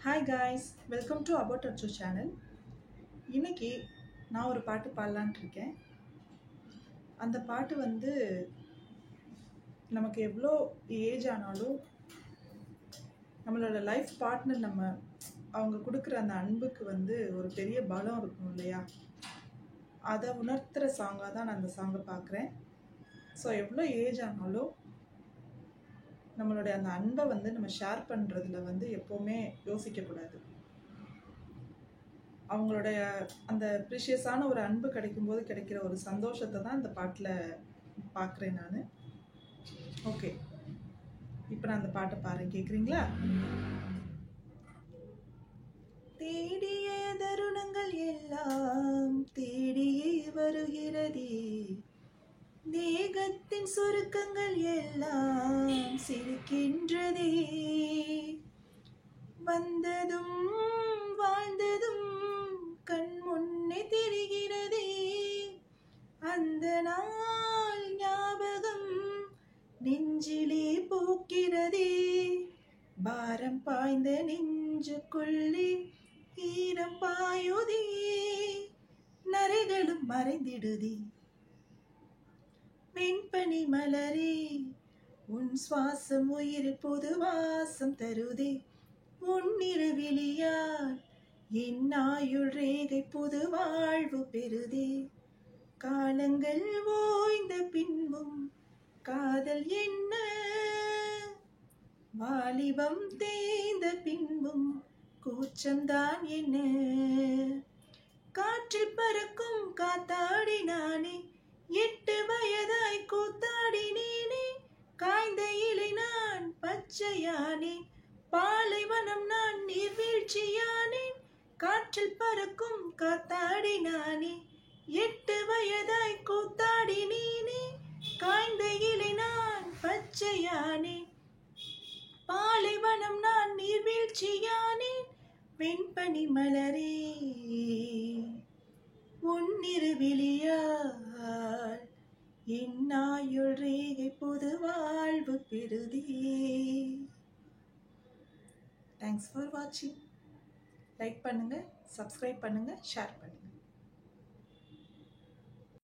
Hi guys, welcome to about அச்சு channel. இன்னைக்கு நான் ஒரு பாட்டு பாடலான்ட்டு இருக்கேன். அந்த பாட்டு வந்து நமக்கு எவ்வளோ ஏஜ் ஆனாலும் நம்மளோட லைஃப் பார்ட்னர் அவங்க கொடுக்குற அந்த அன்புக்கு வந்து ஒரு பெரிய பலம் இருக்கும் இல்லையா? அதை உணர்த்துகிற சாங்காக தான் நான் அந்த சாங்கை பார்க்குறேன். ஸோ எவ்வளோ ஏஜ் ஆனாலும் நம்மளுடைய அந்த அன்பை வந்து நம்ம ஷேர் பண்ணுறதுல வந்து எப்போவுமே யோசிக்கக்கூடாது. அவங்களுடைய அந்த ப்ரிஷியஸான ஒரு அன்பு கிடைக்கும்போது கிடைக்கிற ஒரு சந்தோஷத்தை தான் இந்த பாட்டில் பார்க்குறேன் நான். ஓகே, இப்போ நான் அந்த பாட்டை பாருங்க, கேட்குறீங்களா? தேடிய தருணங்கள் எல்லாம் தேடியே வருகிறதே, தேகத்தின் சுருக்கங்கள் எல்லாம் சிரிக்கின்றதே, வந்ததும் வாழ்ந்ததும் கண் முன்னே தெரிகிறதே, அந்த நாள் ஞாபகம் நெஞ்சிலே பூக்கிறதே, பாரம் பாய்ந்த நெஞ்சுக்குள்ளே ஈரம் பாயுதே, நரைகளும் மறைந்திடுதே, வெண்பனி மலரே உன் சுவாசம் உயிர் புது வாசம் தருதே, உன்னிரு விழியால் என் ஆயுள் ரேகை புது வாழ்வு பெறுதே, காலங்கள் ஓய்ந்த பின்பும் காதல் என்ன, வாலிபம் தேய்ந்த பின்பும் கூச்சம்தான் என்ன, காற்றில் பறக்கும் காத்தாடினானே, 8 வயதாய் கூத்தாடினேனே, காய்ந்த இலை நான் பச்சையானேன், பாலைவனம் நான் நீர்வீழ்ச்சியானேன், காற்றில் பறக்கும் காத்தாடினானே, 8 வயதாய் கூத்தாடினேனே, காய்ந்த இலை நான் பச்சையானேன், பாலைவனம் நான் நீர்வீழ்ச்சியானேன், வெண்பனி மலரே உன்னிரு விழியால் என் ஆயுள் ரேகை புது வாழ்வு பெறுதே. தேங்க்ஸ் ஃபார் வாட்சிங். லைக் பண்ணுங்கள், சப்ஸ்கிரைப் பண்ணுங்கள், ஷேர் பண்ணுங்கள்.